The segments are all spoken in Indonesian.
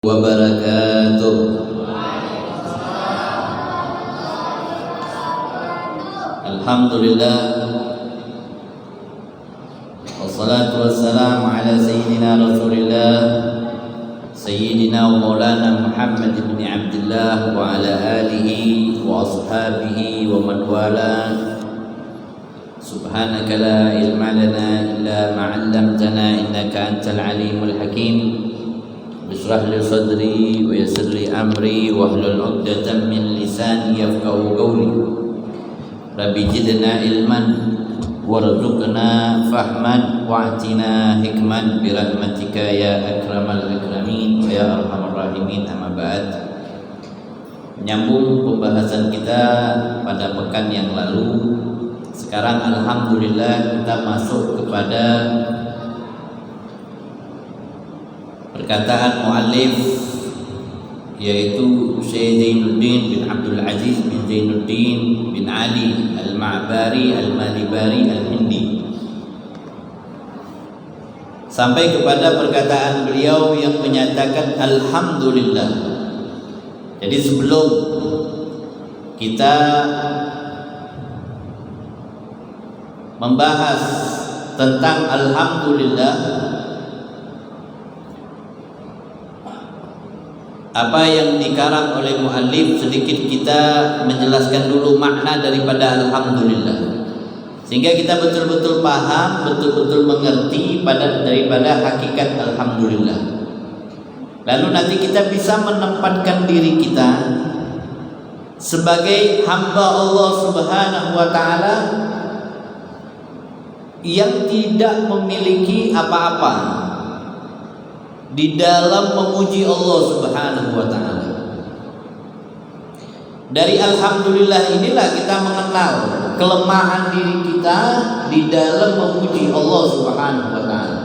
wabarakatuh. Alhamdulillah, wassalatu wassalamu ala sayyidina Rasulillah sayyidina wa maulana Muhammad ibn Abdullah wa ala alihi wa ashabihi wa man wala. Subhanaka la ilma lana illa ma 'allamtana innaka antal alimul hakim. Bishrah li sadri wa yassir li amri wahlul 'uqdatam min lisani yafqahu qawli. Rabbi zidna ilman warzuqna fahman wa'tina hikman bi rahmatika ya akramal akramin ya arhamar rahimin. Amma ba'd. Menyambung pembahasan kita pada pekan yang lalu, sekarang alhamdulillah kita masuk kepada perkataan muallif, yaitu Syekh Zainuddin bin Abdul Aziz bin Zainuddin bin Ali Al-Ma'bari Al-Malibari Al-Hindi, sampai kepada perkataan beliau yang menyatakan alhamdulillah. Jadi sebelum kita membahas tentang alhamdulillah, apa yang dikarang oleh muallif, sedikit kita menjelaskan dulu makna daripada alhamdulillah, sehingga kita betul-betul paham, betul-betul mengerti daripada hakikat alhamdulillah. Lalu nanti kita bisa menempatkan diri kita sebagai hamba Allah Subhanahu wa ta'ala yang tidak memiliki apa-apa di dalam memuji Allah Subhanahu wa ta'ala. Dari alhamdulillah inilah kita mengenal kelemahan diri kita di dalam memuji Allah Subhanahu wa ta'ala.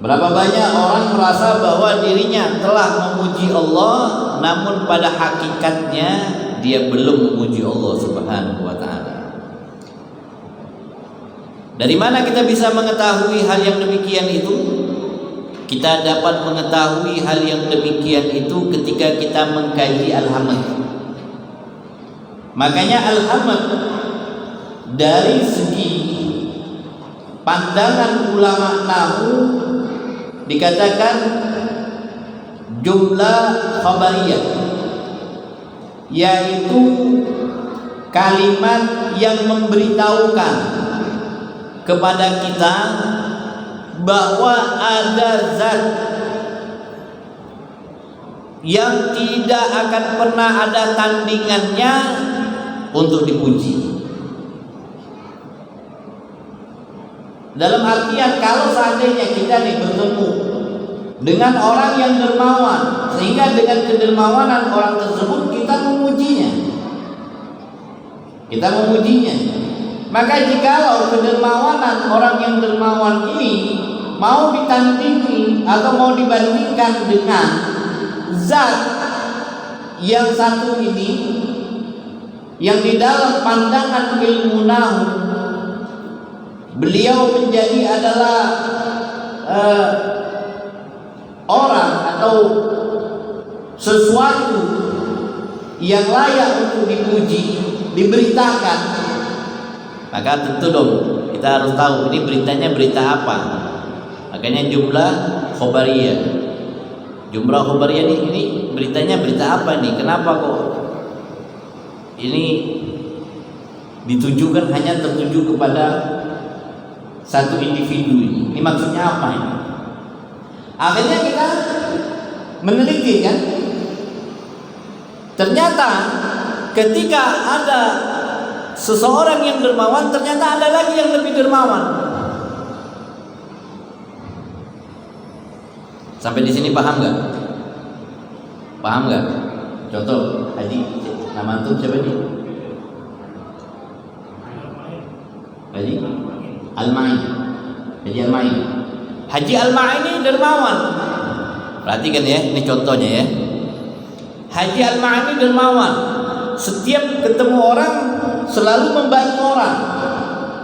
Berapa banyak orang merasa bahwa dirinya telah memuji Allah, namun pada hakikatnya dia belum memuji Allah Subhanahu wa ta'ala. Dari mana kita bisa mengetahui hal yang demikian itu? Kita dapat mengetahui hal yang demikian itu ketika kita mengkaji al-hamd. Makanya al-hamd dari segi pandangan ulama nahwu dikatakan jumlah khabariyah, yaitu kalimat yang memberitahukan kepada kita bahwa ada zat yang tidak akan pernah ada tandingannya untuk dipuji. Dalam artian, kalau seandainya kita bertemu dengan orang yang dermawan, sehingga dengan kedermawanan orang tersebut kita memujinya, maka jikalau kedermawanan orang yang dermawan ini mau ditandingi atau mau dibandingkan dengan zat yang satu ini, yang di dalam pandangan ilmu nahwu beliau menjadi adalah orang atau sesuatu yang layak untuk dipuji, diberitakan, maka tentu dong kita harus tahu ini beritanya berita apa. Makanya jumlah khobariyah. Jumlah khobariyah ini beritanya berita apa nih? Kenapa kok ini ditujukan hanya tertuju kepada satu individu ini? Ini maksudnya apa ini? Akhirnya kita meneliti kan. Ternyata ketika ada seseorang yang dermawan, ternyata ada lagi yang lebih dermawan. Sampai di sini paham nggak? Paham nggak? Contoh, Haji, nama antum siapa nih? Haji Al-Ma'in. Haji Al-Ma'in. Haji Al-Ma'in ini dermawan. Perhatikan ya, ini contohnya ya. Haji Al-Ma'in ini dermawan. Setiap ketemu orang selalu membantu orang,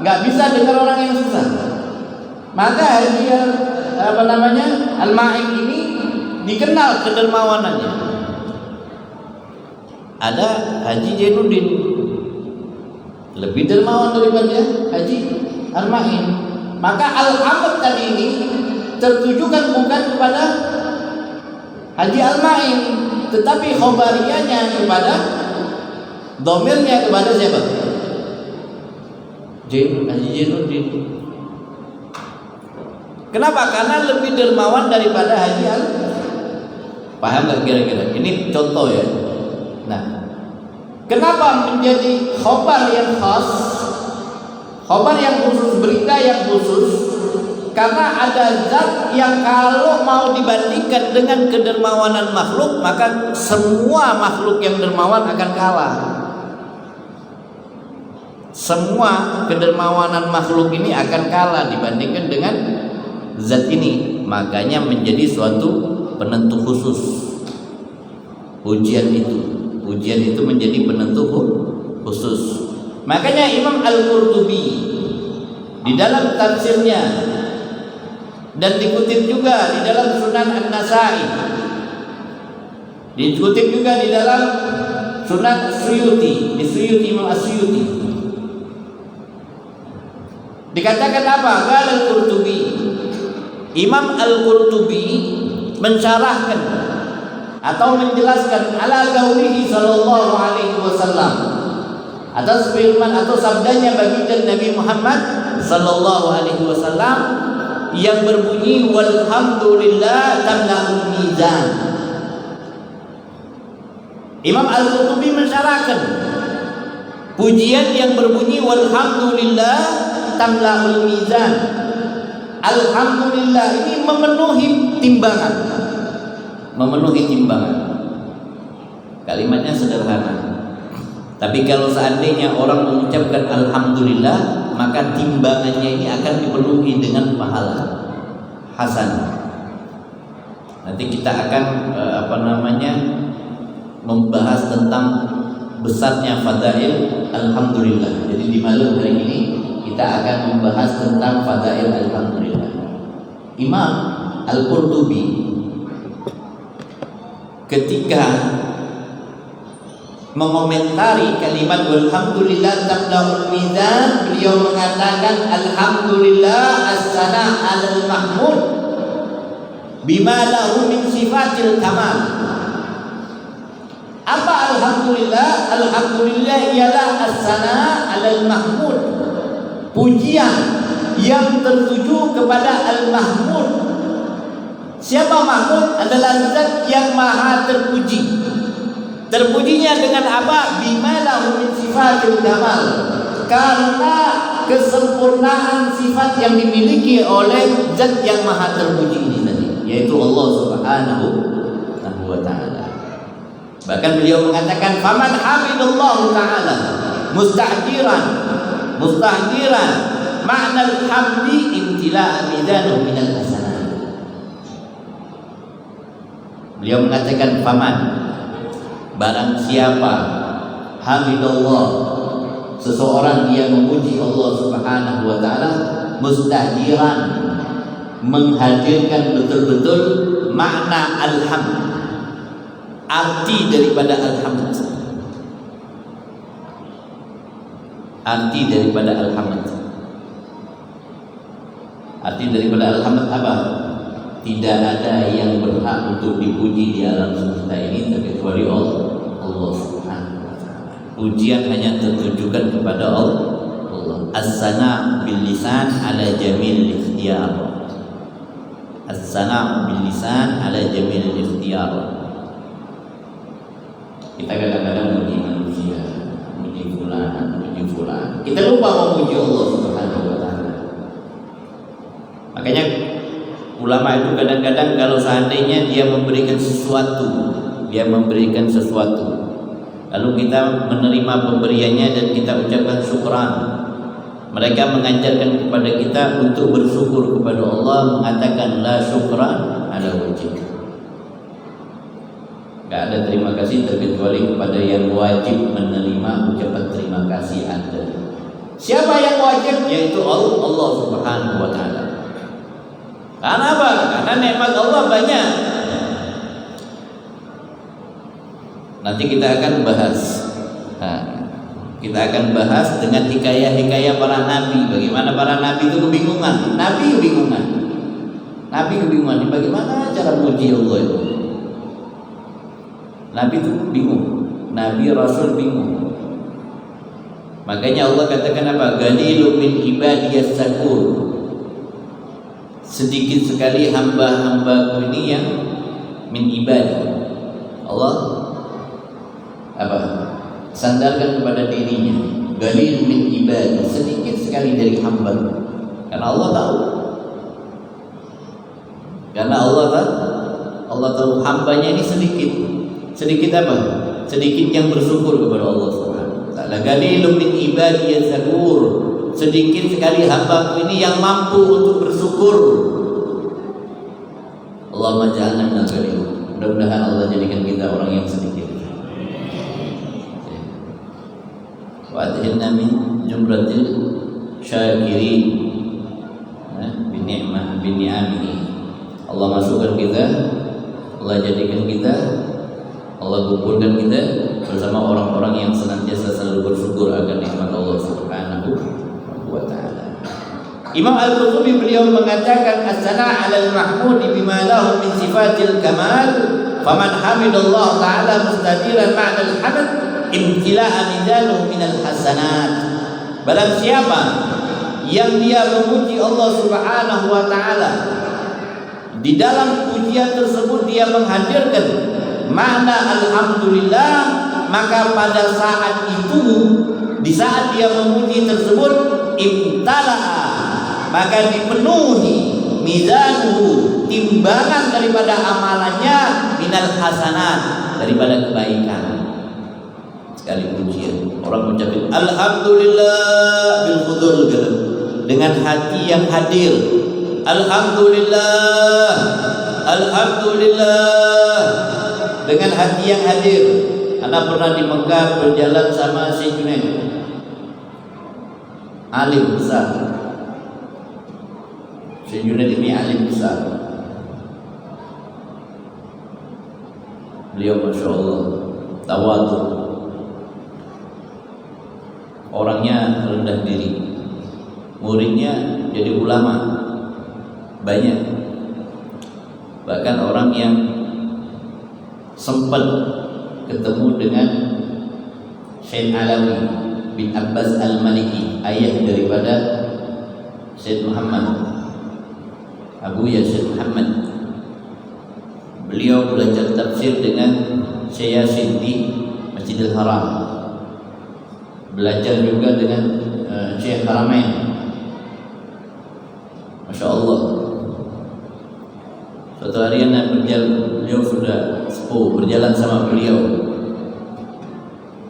nggak bisa dengar orang yang susah. Maka Haji Al-Ma'in ini dikenal kedermawanannya. Ada Haji Jainuddin lebih dermawan daripada Haji Al-Ma'in. Maka Al-Hamad tadi ini tertujukan bukan kepada Haji Al-Ma'in, tetapi khobariyahnya kepada, domirnya kepada siapa? Haji Jainuddin. Kenapa? Karena lebih dermawan daripada Haji Al-Ma'in. Paham gak kira-kira? Ini contoh ya. Nah, kenapa menjadi khobar yang khas, khobar yang khusus, berita yang khusus? Karena ada zat yang kalau mau dibandingkan dengan kedermawanan makhluk, maka semua makhluk yang dermawan akan kalah. Semua kedermawanan makhluk ini akan kalah dibandingkan dengan zat ini. Makanya menjadi suatu penentu khusus. Ujian itu menjadi penentu khusus. Makanya Imam Al-Qurtubi di dalam tafsirnya, dan dikutip juga di dalam Sunan An-Nasa'i, dikutip juga di dalam Sunan Suyuti, di Suyuti, Imam As-Suyuti, dikatakan apa? Qala Al-Qurtubi, Imam Al-Qurtubi mensyarahkan atau menjelaskan ala qaulihi sallallahu alaihi wasallam, atas firman atau sabdanya baginda Nabi Muhammad sallallahu alaihi wasallam yang berbunyi walhamdulillah tamla'ul mizan. Imam Al-Qurtubi mensyarahkan pujian yang berbunyi walhamdulillah tamla'ul mizan. Alhamdulillah ini memenuhi timbangan. Memenuhi timbangan. Kalimatnya sederhana. Tapi kalau seandainya orang mengucapkan alhamdulillah, maka timbangannya ini akan dipenuhi dengan pahala hasan. Nanti kita akan membahas tentang besarnya fadail alhamdulillah. Jadi di malam hari ini kita akan membahas tentang fadail alhamdulillah. Imam Al-Qurtubi ketika mengomentari kalimat walhamdulillah tamla'ul mizan, beliau mengatakan alhamdulillah as-sana 'alal mahmud bima lahu min sifatil kamal. Apa alhamdulillah? Alhamdulillah ialah as-sana 'alal mahmud, pujian yang tertuju kepada al-mahmud. Siapa mahmud? Adalah zat yang maha terpuji. Terpujinya dengan apa? Bima lahu min sifatil kamal, karena kesempurnaan sifat yang dimiliki oleh zat yang maha terpuji ini tadi, yaitu Allah Subhanahu wa ta'ala. Bahkan beliau mengatakan faman hamidallahu ta'ala mustahdiran ma'na al-hamdi imtila'an midanu minal hasanat. Beliau mengatakan faman, barang siapa hamidallah, seseorang dia memuji Allah Subhanahu wa ta'ala, mustahdiran, menghadirkan betul-betul makna alhamd, arti daripada alhamd. Arti daripada alhamd. Arti daripada alhamd apa? Tidak ada yang berhak untuk dipuji di alam semesta ini kecuali Allah Subhanahu wa ta'ala. Pujian hanya tertujukan kepada Allah. As-sana bil lisan ala jamil ikhtiyar. As-sana bil lisan ala jamil ikhtiyar. Kita kadang-kadang memuji manusia, memuji fulan. Kita lupa memuji Allah Subhanahu wa ta'ala. Makanya ulama itu kadang-kadang kalau seandainya dia memberikan sesuatu, lalu kita menerima pemberiannya dan kita ucapkan syukran, mereka mengajarkan kepada kita untuk bersyukur kepada Allah, mengatakan la syukran ala wajib. Gak ada terima kasih terkecuali kepada yang wajib menerima ucapan terima kasih Anda. Siapa yang wajib? Yaitu Allah Subhanahu wa ta'ala. Karena apa? Karena nikmat Allah banyak. Nanti kita akan bahas. Kita akan bahas dengan hikayah-hikayah para nabi. Bagaimana para nabi itu kebingungan. Nabi kebingungan. Bagaimana cara puji Allah itu? Nabi itu bingung. Nabi Rasul bingung. Makanya Allah katakan apa? Qalilun min ibadiyas syakur. Sedikit sekali hamba-hambaku ini yang min ibadah. Allah apa? Sandarkan kepada dirinya. Qalil min ibadah, sedikit sekali dari hamba. Karena Allah tahu. Karena Allah tahu hambanya ini sedikit. Sedikit apa? Sedikit yang bersyukur kepada Allah Subhanahu wa taala. Qalilun min ibadiyas syakur. Sedikit sekali hambaku ini yang mampu untuk bersyukur. Allahumma ja'alna minal qalil. Mudah-mudahan Allah jadikan kita orang yang sedikit. Wa adhilna min jumlatil syakirin bi ni'amihi. Allah masukkan kita, Allah jadikan kita, Allah kumpulkan kita bersama orang-orang yang senantiasa selalu bersyukur akan nikmat Allah Subhanahu wa ta'ala. Imam Al-Qurtubi beliau mengatakan as-sana' 'alal mahmud bima lahu min sifatil kamal, faman hamidallahu ta'ala mustadiran ma'na al-hamd imtila'a mizanuhu minal hasanat. Barang siapa yang dia memuji Allah Subhanahu wa ta'ala, di dalam pujian tersebut dia menghadirkan makna alhamdulillah, maka pada saat itu, di saat dia memuji tersebut, imtala'a, maka dipenuhi mizanuhu, timbangan daripada amalannya, minal hasanat, daripada kebaikan. Sekali pujian, orang mengucapkan alhamdulillah bil hudul, dengan hati yang hadir. Alhamdulillah, alhamdulillah, dengan hati yang hadir. Anak pernah di Mekah berjalan sama Syekh Junaid, alim besar. Syekh Junaid ini alim besar. Beliau Masya Allah tawadhu, orangnya rendah diri. Muridnya jadi ulama banyak, bahkan orang yang sempat ketemu dengan Syekh Alawi bin Abbas Al-Maliki, ayah daripada Syekh Muhammad, Abu ya Syekh Muhammad. Beliau belajar tafsir dengan Syekh Yasin di Masjidil Haram, belajar juga dengan Syekh Haramain. Masya Allah. Suatu hari anak berjalan, beliau sudah sepuh, berjalan sama beliau,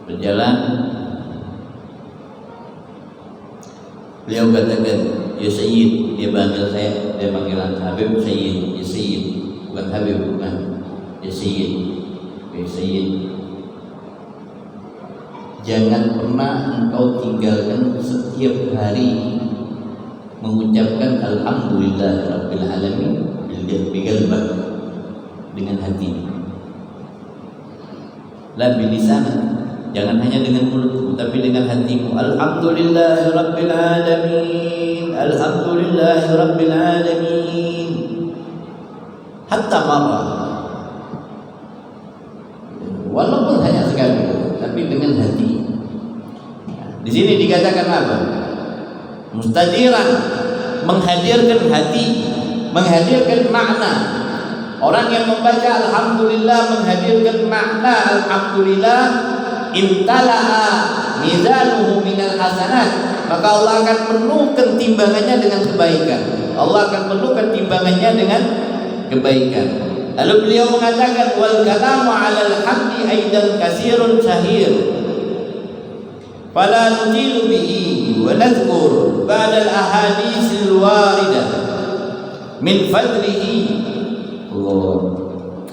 berjalan. Beliau katakan, ya Sayyid, dia panggil saya, dia panggilan Habib Sayyid, ya Sayyid, bukan Habib, bukan, ya Sayyid, ya Sayyid. Jangan pernah engkau tinggalkan setiap hari mengucapkan alhamdulillah rabbil alamin biqalbak, dengan hati, la bilisan, jangan hanya dengan mulut, tapi dengan hatimu. Alhamdulillah rabbil alamin, alhamdulillah rabbil alamin, hatta marah, walaupun hanya sekali, tapi dengan hati. Di sini dikatakan apa? Mustadiran, menghadirkan hati, menghadirkan makna. Orang yang membaca alhamdulillah menghadirkan makna alhamdulillah, imtala'a mizanuhu minal hasanat, maka Allah akan penuhkan timbangannya dengan kebaikan. Allah akan penuhkan timbangannya dengan kebaikan. Lalu beliau mengatakan wal kalamu 'alal hamdi aidan katsirun syahir, fala nutilu bihi wa nadhkur ba'da al-ahaditsil waridah min fadlihi. Allah.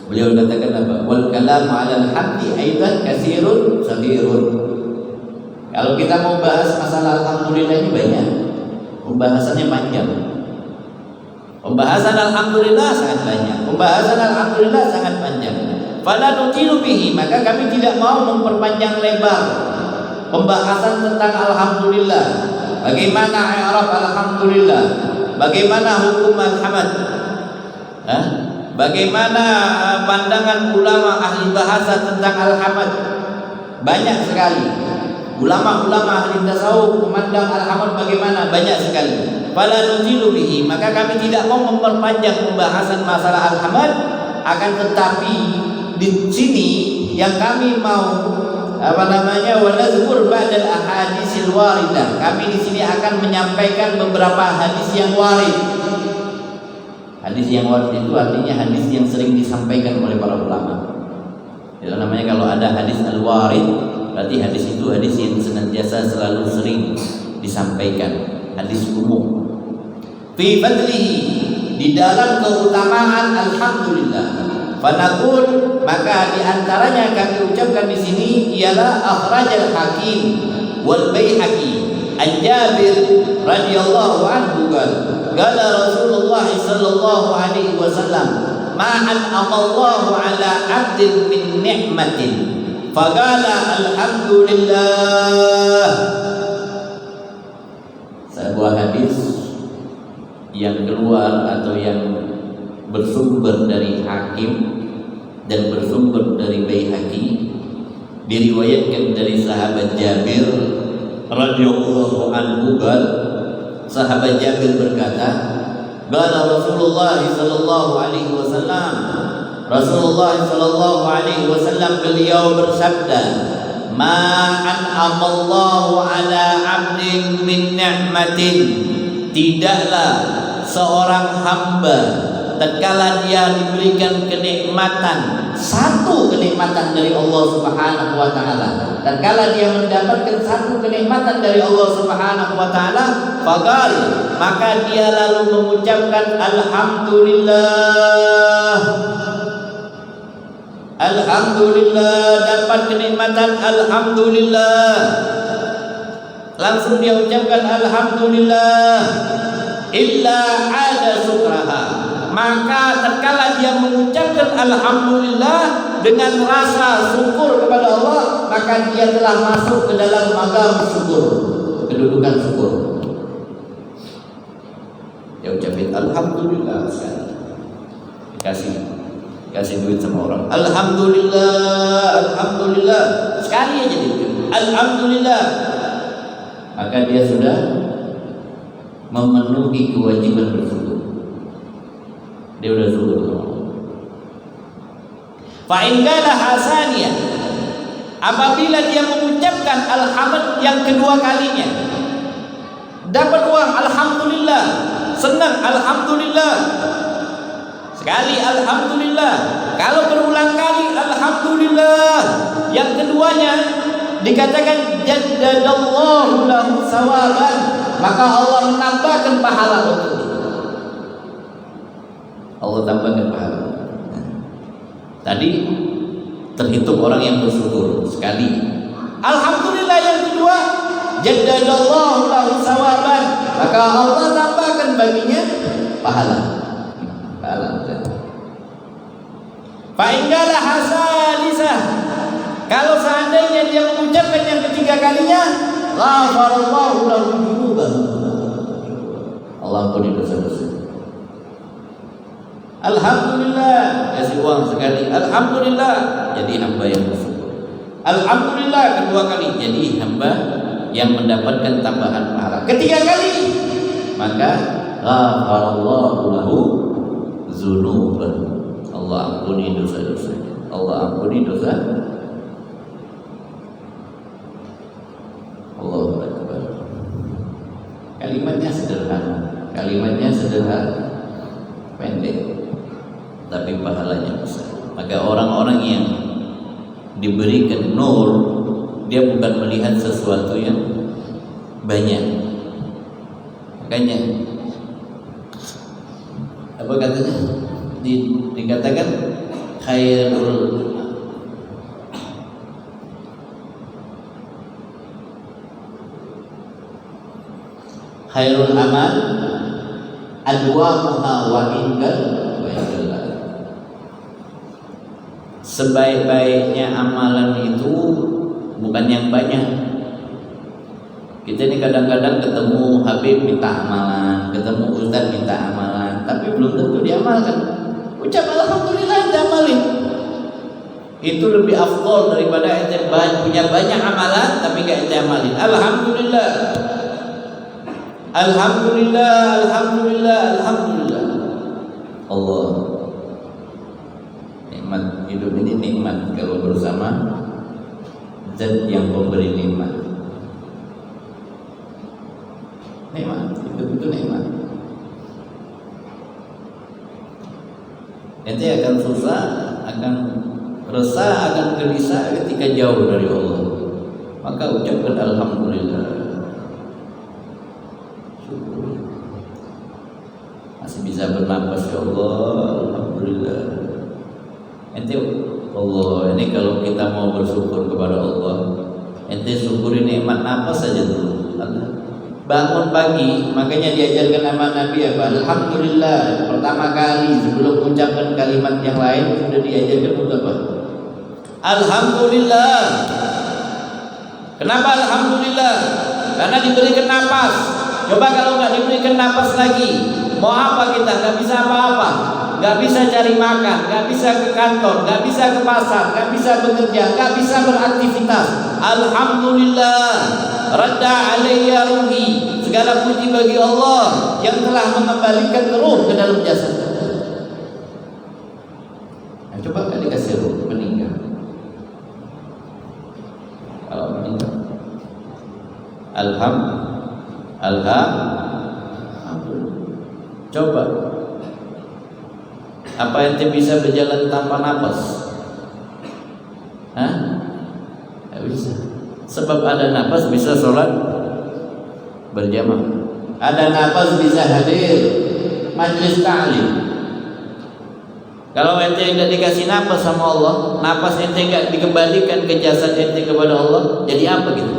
Beliau katakan apa? Wal kalamu 'alal hamdi aidan katsirun syahirun. Kalau kita mau bahas masalah alhamdulillah ini banyak, pembahasannya panjang. Pembahasan alhamdulillah sangat banyak. Pembahasan alhamdulillah sangat panjang. Fala nutilu bihi, maka kami tidak mau memperpanjang lebar pembahasan tentang alhamdulillah. Bagaimana i'rab alhamdulillah? Bagaimana hukum alhamd? Bagaimana pandangan ulama ahli bahasa tentang alhamd? Banyak sekali. Ulama-ulama ahli tasawuf memandang alhamd bagaimana? Banyak sekali. Fala nutilu bihi, maka kami tidak mau memperpanjang pembahasan masalah alhamd, akan tetapi di sini yang kami mau wa nazkur ba'dal ahadisil waridah. Kami di sini akan menyampaikan beberapa hadis yang warid. Hadis yang warid itu artinya hadis yang sering disampaikan oleh para ulama. Itu namanya kalau ada hadis al-warid, berarti hadis itu hadis yang senantiasa selalu sering disampaikan. Hadis umum. Fi fadlihi, di dalam keutamaan alhamdulillah. Fanaqul, maka di antaranya kami ucapkan di sini ialah akhrajal Hakim wal Baihaqi an Jabir radhiyallahu anhu qala Rasulullah sallallahu alaihi wasallam ma an'amallahu ala 'abdin min ni'matin faqala alhamdulillah. Sebuah hadis yang keluar atau yang bersumber dari Hakim dan bersumber dari Baihaqi, diriwayatkan dari sahabat Jabir radhiyallahu anhu. Sahabat Jabir berkata, qala Rasulullah sallallahu alaihi wasallam, Rasulullah sallallahu alaihi wasallam beliau bersabda, ma an'amallahu ala 'abdin min ni'matin, tidaklah seorang hamba tatkala dia diberikan kenikmatan, satu kenikmatan dari Allah Subhanahu wa taala, tatkala dia mendapatkan satu kenikmatan dari Allah Subhanahu wa taala, faqal, maka dia lalu mengucapkan alhamdulillah. Alhamdulillah, dapat kenikmatan alhamdulillah. Langsung dia ucapkan alhamdulillah. Illa ada syukraha, maka tatkala dia mengucapkan alhamdulillah dengan rasa syukur kepada Allah, maka dia telah masuk ke dalam maqam syukur, kedudukan syukur. Dia ucapin alhamdulillah sekali, kasih duit sama orang, alhamdulillah, alhamdulillah, sekali aja dia alhamdulillah, maka dia sudah memenuhi kewajiban bersyukur. Dia sudah syukur. Fa in kana hasaniyah, apabila dia mengucapkan alhamd yang kedua kalinya, dapat uang alhamdulillah, senang alhamdulillah, sekali alhamdulillah, kalau berulang kali alhamdulillah, yang keduanya dikatakan jaddadallahu lahu sawaban, maka Allah menambahkan pahala untuk dia. Allah tambahkan pahala. Tadi terhitung orang yang bersyukur sekali. Alhamdulillah yang kedua, jaddadallahu lahu sawaban, maka Allah tambahkan baginya pahala. Fa in kana hasalisah, kalau seandainya dia mengucapkan yang ketiga kalinya, ghafarallahu lahu dzunubahu, Allah ampuni dosa-dosa. Alhamdulillah, kasih uang sekali, alhamdulillah, jadi hamba yang bersyukur. Alhamdulillah kedua kali, jadi hamba yang mendapatkan tambahan pahala. Ketiga kali, maka ghafarallahu lahu dzunubahu, Allah ampuni dosa-dosanya. Allah ampuni dosa. Allahu Akbar. Kalimatnya sederhana, pendek, tapi pahalanya besar. Maka orang-orang yang diberikan nur, dia bukan melihat sesuatu yang banyak. Makanya apa katanya? Dikatakan khairul amal adwamuha wa indal. Sebaik-baiknya amalan itu bukan yang banyak. Kita ini kadang-kadang ketemu Habib minta amalan, ketemu Ustaz minta amalan, tapi belum tentu diamalkan. Ucap alhamdulillah diamalin. Itu lebih afdol daripada ente punya banyak amalan tapi gak ente amalin. Alhamdulillah. Alhamdulillah, alhamdulillah, alhamdulillah. Allah. Nikmat hidup ini nikmat kalau bersama Zat yang memberi nikmat. Nikmat, itu nikmat. Ente akan susah, akan resah, akan gelisah ketika jauh dari Allah. Maka ucapkan alhamdulillah. Syukur. Masih bisa bernapas, ya Allah, alhamdulillah. Ente Allah, ini kalau kita mau bersyukur kepada Allah, ente syukuri nikmat napas saja dulu. Bangun pagi, makanya diajarkan sama Nabi apa? Alhamdulillah. Pertama kali sebelum mengucapkan kalimat yang lain sudah diajarkan untuk apa? Alhamdulillah. Kenapa alhamdulillah? Karena diberikan napas. Coba kalau nggak diberikan napas lagi, mau apa kita? Nggak bisa apa-apa. Nggak bisa cari makan, nggak bisa ke kantor, nggak bisa ke pasar, nggak bisa bekerja, nggak bisa beraktivitas. Alhamdulillah, radda alayya ruhi. Segala puji bagi Allah yang telah mengembalikan ruh ke dalam jasad. Nah, coba kan dikasih ruh meninggal. Kalau meninggal, alhamdulillah. Coba. Apa ente bisa berjalan tanpa napas? Hah? Tidak bisa. Sebab ada napas bisa sholat berjamaah. Ada napas bisa hadir majlis ta'lim. Kalau ente tidak dikasih napas sama Allah, napas ente tidak dikembalikan ke jasad ente kepada Allah, jadi apa gitu?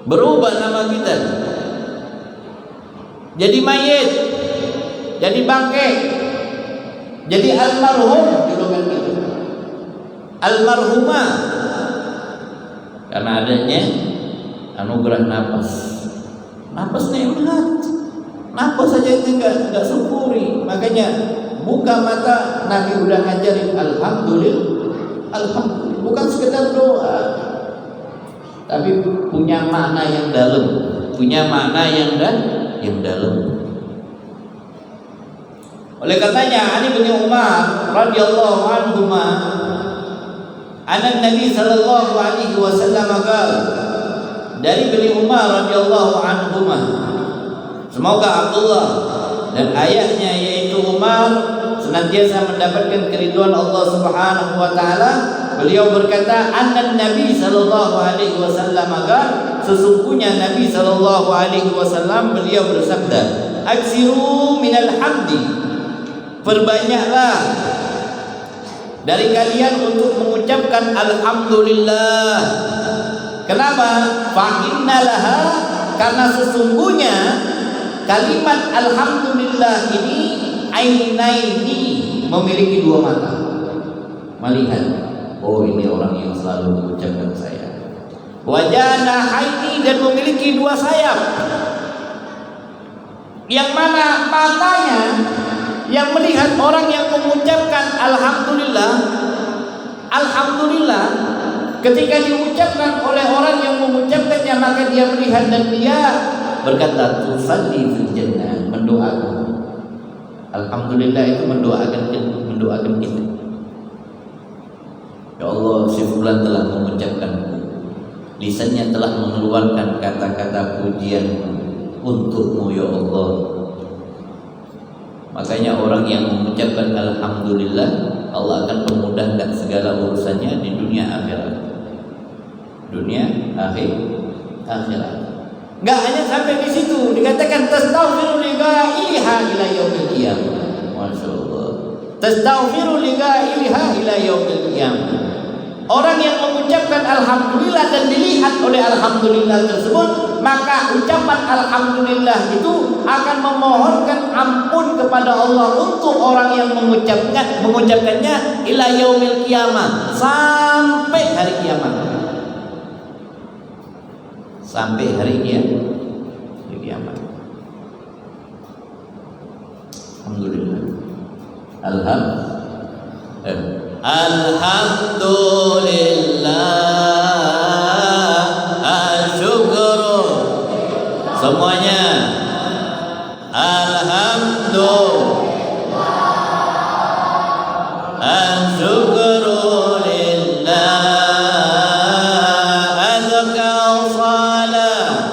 Berubah nama kita. Jadi mayit. Jadi bangke, jadi almarhum julukan kita, almarhumah, karena adanya anugerah napas. Napas nikmat, napas saja itu enggak syukuri. Makanya buka mata, Nabi udah ngajarin alhamdulillah, alhamdulillah. Bukan sekedar doa, tapi punya makna yang dalam, punya makna yang dalam. Oleh katanya Ali bin Umar radhiyallahu anhuma, anna Nabi sallallahu alaihi wasallam qala, dari bin Umar radhiyallahu anhuma, semoga Abdullah dan ayahnya yaitu Umar senantiasa mendapatkan keridhaan Allah Subhanahu wa taala. Beliau berkata, anna Nabi sallallahu alaihi wasallam qala, sesungguhnya Nabi sallallahu alaihi wasallam beliau bersabda, aksiru minal hamdi, perbanyaklah dari kalian untuk mengucapkan alhamdulillah. Kenapa? Fa innalaha, karena sesungguhnya kalimat alhamdulillah ini ainaini, memiliki dua mata. Melihat, oh ini orang yang selalu mengucapkan saya. Wa janahaini, dan memiliki dua sayap. Yang mana matanya yang melihat orang yang mengucapkan alhamdulillah, alhamdulillah, ketika diucapkan oleh orang yang mengucapkannya, maka dia melihat dan dia berkata tusalli fil jannah, mendoakan. Alhamdulillah itu mendoakan kita. Ya Allah, si fulan telah mengucapkan, lisannya telah mengeluarkan kata-kata pujian untukmu ya Allah. Makanya orang yang mengucapkan alhamdulillah, Allah akan memudahkan segala urusannya di dunia akhirat. Dunia akhirat. Enggak hanya sampai di situ, dikatakan tastaghfiru li ghaiha ila yaumil qiyamah. Masyaallah. Tastaghfiru li ghaiha ila yaumil qiyamah. Orang yang mengucapkan alhamdulillah dan dilihat oleh alhamdulillah tersebut, maka ucapan alhamdulillah itu akan memohonkan ampun kepada Allah untuk orang yang mengucapkannya ila yaumil qiyamah, sampai hari kiamat. Sampai hari kiamat. Alhamdulillah. Alhamdulillah, syukur semuanya. Alhamdulillah, syukur lillah, azka salat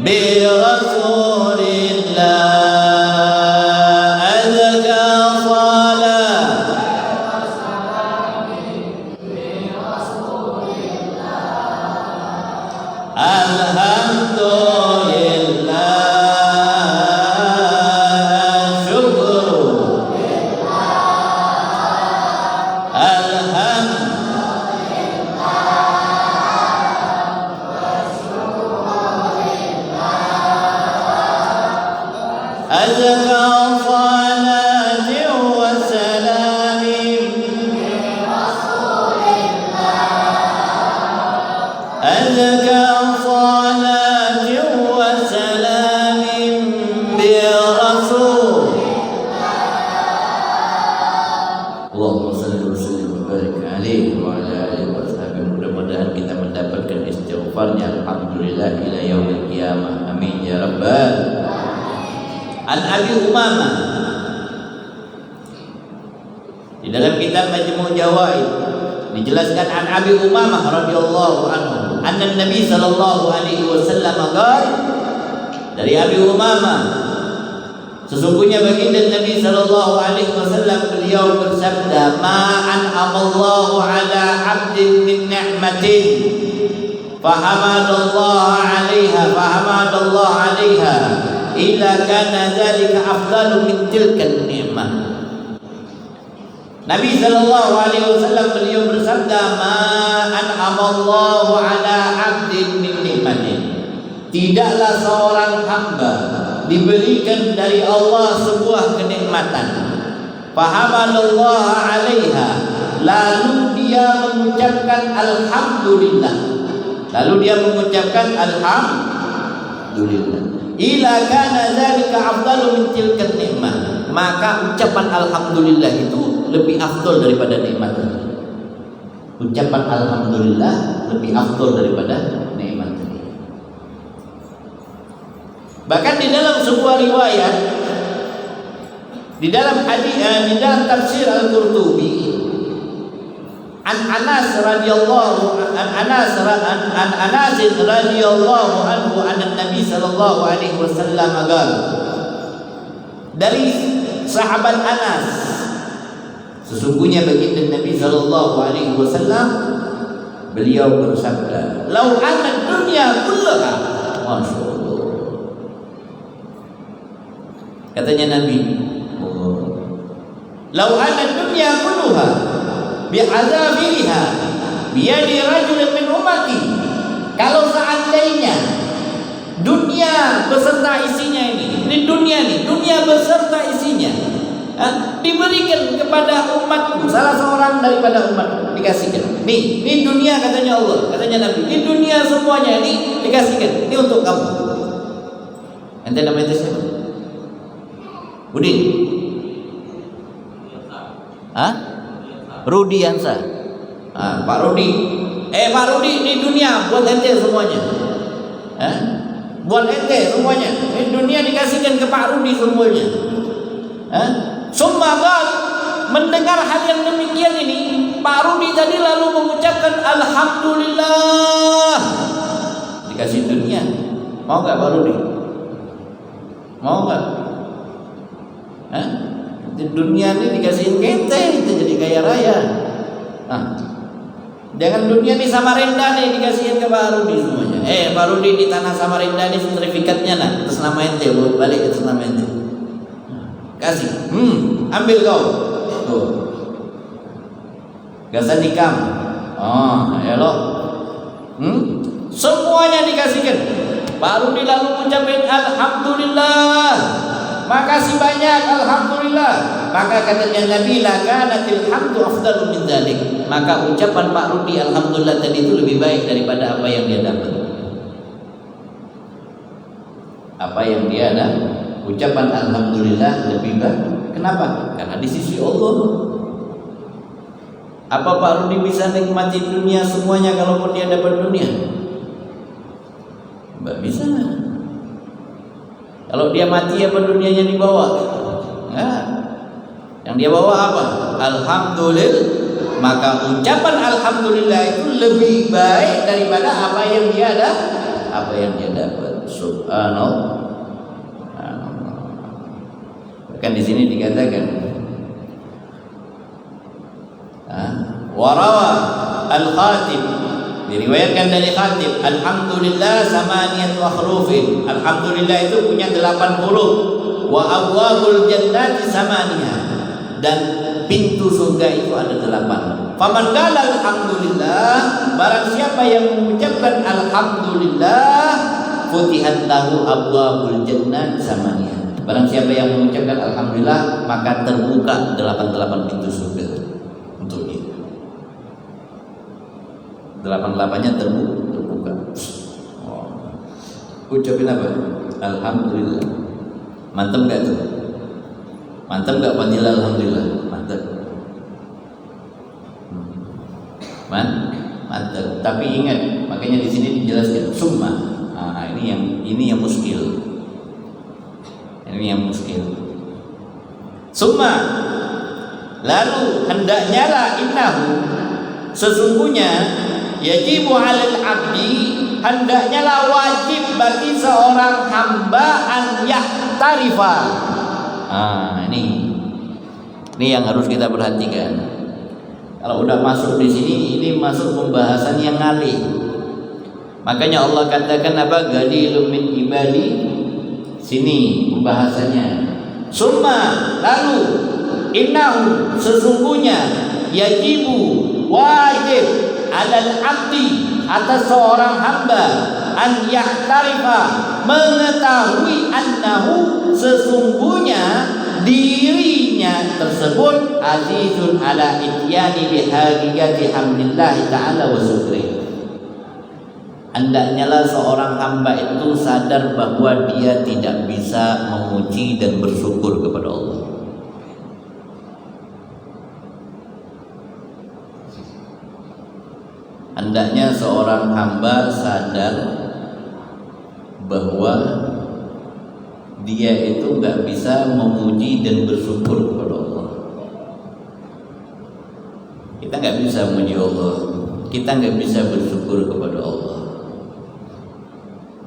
bi rasulillah. Alhamdulillah ila yaumil qiyamah. Amin ya rabbal. An Abi Umamah, di dalam kitab Majmu' Jawaid dijelaskan an Abi Umamah radhiyallahu anhu anna Nabi sallallahu alaihi wasallam qala, dari Abi Umamah, sesungguhnya baginda Nabi sallallahu alaihi wasallam beliau bersabda, ma an'amallahu ala 'abdin min ni'matin fahamadallah 'alaiha illa kana dzalika afdalu min tilka ni'mah. Nabi sallallahu alaihi wasallam beliau bersabda, ma an'amallahu ala 'abdin min ni'matin, tidaklah seorang hamba diberikan dari Allah sebuah kenikmatan, fahamadallah 'alaiha, lalu dia mengucapkan alhamdulillah, ila kana dzalika afdalu min tilka ni'mah, maka ucapan alhamdulillah itu lebih afdal daripada nikmat tadi. Ucapan alhamdulillah lebih afdal daripada nikmat tadi. Bahkan di dalam sebuah riwayat, di dalam tafsir Al-Qurtubi, an Anas radhiyallahu anhu anna Nabi sallallahu alaihi wasallam qala, dari sahabat Anas, sesungguhnya baginda Nabi sallallahu alaihi wasallam beliau bersabda, lau anna dunya kullaha, masyaallah, katanya Nabi, lau anna dunya kullaha bi'adzabiriha biyadi rajulin min ummati, kalau seandainya dunia beserta isinya ini dunia beserta isinya diberikan kepada umatku, salah seorang daripada umatku dikasihkan. Ini dunia, katanya Allah, katanya Nabi, ini dunia semuanya ini dikasihkan, ini untuk kamu. Ente namanya siapa? Udin? Rudiansa. Pak Rudi. Pak Rudi, ini dunia buat ente semuanya. Buat ente semuanya. Ini dunia dikasihkan ke Pak Rudi semuanya. Summa qala, mendengar hal yang demikian ini, Pak Rudi tadi lalu mengucapkan alhamdulillah, dikasih dunia. Mau enggak Pak Rudi? Mau enggak? Di dunia ini dikasihin kente, kita jadi kaya raya. Jangan dunia ini Samarinda nih dikasihin ke Pak Rudi semuanya. Pak Rudi di tanah Samarinda ini sertifikatnya atas nama ente, balik atas nama ente. Kasih, ambil kau. Tuh. Gasan nikam. Ya lo. semuanya dikasihkan. Baru lalu ucapin alhamdulillah, makasih banyak, alhamdulillah. Maka katanya Nabi, lakanatil hamdu afdalu min dzalik. Maka ucapan Pak Rudi alhamdulillah tadi itu lebih baik daripada apa yang dia dapat. Apa yang dia ada, ucapan alhamdulillah lebih baik. Kenapa? Karena di sisi Allah. Apa Pak Rudi bisa nikmati dunia semuanya kalaupun dia dapat dunia? Tidak bisa. Kalau dia mati apa dunianya dibawa? Nah, yang dia bawa apa? Alhamdulillah. Maka ucapan alhamdulillah itu lebih baik daripada apa yang dia ada, apa yang dia dapat. Subhanallah. Bahkan di sini dikatakan warawa al-khatib, diriwayatkan dari khatib, alhamdulillah samaniyatu akhrufin. Alhamdulillah itu punya 8 huruf. Wa abwabul jannati samaniyah, dan pintu surga itu ada 8. Faman qala alhamdulillah, barang siapa yang mengucapkan alhamdulillah, futihat lahu abwabul jannati samaniyah. Barang siapa yang mengucapkan alhamdulillah, maka terbuka 8 pintu surga untuk dia. 8-8-nya terbuka. Ucapin apa? Alhamdulillah. Mantap gak tuh? Mantap gak fadilah alhamdulillah? Mantap. Mantap. Tapi ingat, makanya di sini dijelaskan summa. Nah, ini yang muskil. Ini yang muskil. Summa, lalu hendaknya lah innahu, sesungguhnya yajibu 'alal 'abdi, hendaknya lah wajib bagi seorang hamba an yahtarifa. Ini yang harus kita perhatikan. Kalau udah masuk di sini, ini masuk pembahasan yang ngalih. Makanya Allah katakan apa? Gadilum min ibadi. Sini pembahasannya. Summa, lalu innahu, sesungguhnya yajibu, wajib alal abdi, atas seorang hamba an yahtarifa, mengetahui annahu, sesungguhnya dirinya tersebut azizun ala ityani bihaqiyati hamdillahi ta'ala wa syukri. Hendaknya lah seorang hamba itu sadar bahwa dia tidak bisa memuji dan bersyukur kepada Allah. Hendaknya seorang hamba sadar bahwa dia itu nggak bisa memuji dan bersyukur kepada Allah. Kita nggak bisa memuji Allah, kita nggak bisa bersyukur kepada Allah.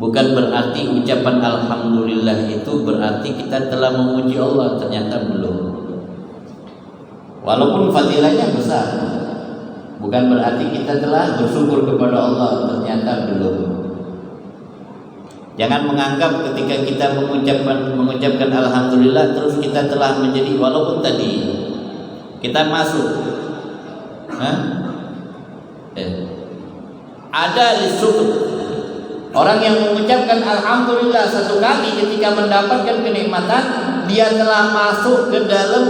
Bukan berarti ucapan alhamdulillah itu berarti kita telah memuji Allah, ternyata belum. Walaupun fadilahnya besar, bukan berarti kita telah bersyukur kepada Allah, ternyata belum. Jangan menganggap ketika kita mengucapkan alhamdulillah terus kita telah menjadi, walaupun tadi kita masuk ada syukur. Orang yang mengucapkan alhamdulillah satu kali ketika mendapatkan kenikmatan, dia telah masuk ke dalam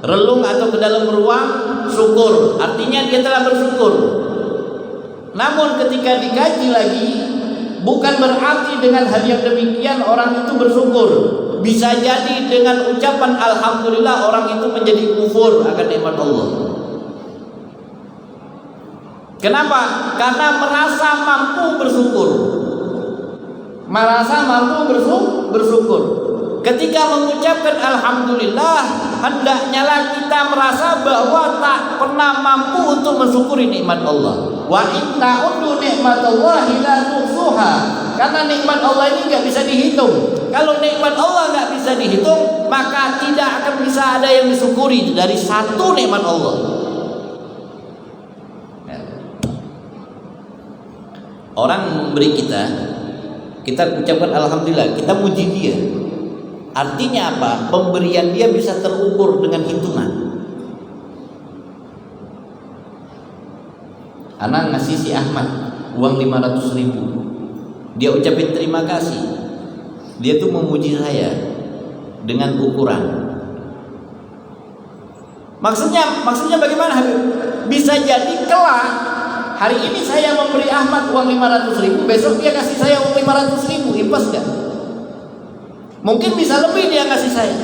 relung atau ke dalam ruang syukur. Artinya dia telah bersyukur. Namun ketika dikaji lagi, bukan berarti dengan hal yang demikian orang itu bersyukur. Bisa jadi dengan ucapan alhamdulillah orang itu menjadi kufur akan nikmat Allah. Kenapa? Karena merasa mampu bersyukur. Merasa mampu bersyukur. Ketika mengucapkan alhamdulillah, hendaknya lah kita merasa bahwa tak pernah mampu untuk mensyukuri nikmat Allah. Wa in ta'uddu nikmatallahi la tuhsuha. Karena nikmat Allah ini enggak bisa dihitung. Kalau nikmat Allah enggak bisa dihitung, maka tidak akan bisa ada yang disyukuri dari satu nikmat Allah. Orang memberi kita ucapkan alhamdulillah, kita muji dia. Artinya apa? Pemberian dia bisa terukur dengan hitungan. Anak ngasih si Ahmad uang 500.000. Dia ucapin terima kasih. Dia tuh memuji saya dengan ukuran. Maksudnya bagaimana Habib? Bisa jadi kelak hari ini saya memberi Ahmad uang 500.000, besok dia kasih saya uang 500.000, impas gak? Mungkin bisa lebih dia kasih saya.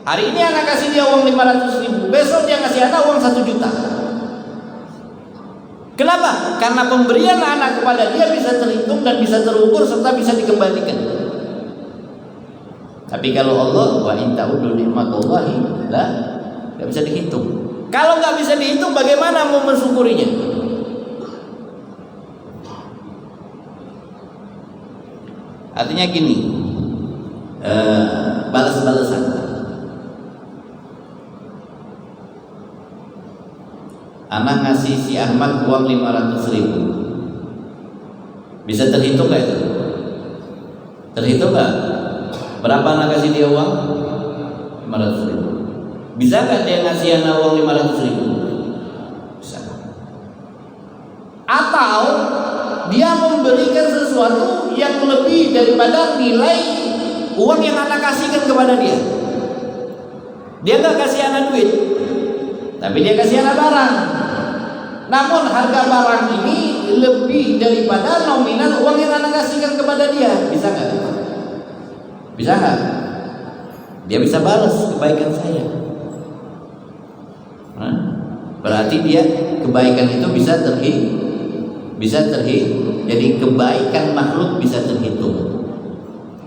Hari ini anak kasih dia uang 500.000, besok dia kasih anak uang 1 juta. Kenapa? Karena pemberian anak kepada dia bisa terhitung dan bisa terukur serta bisa dikembalikan. Tapi kalau Allah, wa in ta'uddu ni'matallahi la, enggak bisa dihitung. Kalau nggak bisa dihitung, bagaimana mau mensyukurinya? Artinya gini, balas-balasan. Anak ngasih si Ahmad uang 500.000, bisa terhitung nggak itu? Terhitung nggak? Berapa anak kasih dia uang? 500.000. Bisa nggak dia ngasih anak uang 500.000? Bisa. Atau dia memberikan sesuatu yang lebih daripada nilai uang yang anak kasihkan kepada dia. Dia nggak kasih anak duit, tapi dia kasih anak barang. Namun harga barang ini lebih daripada nominal uang yang anak kasihkan kepada dia. Bisa nggak? Bisa nggak? Dia bisa balas kebaikan saya. Berarti dia kebaikan itu bisa terhitung. Jadi kebaikan makhluk bisa terhitung.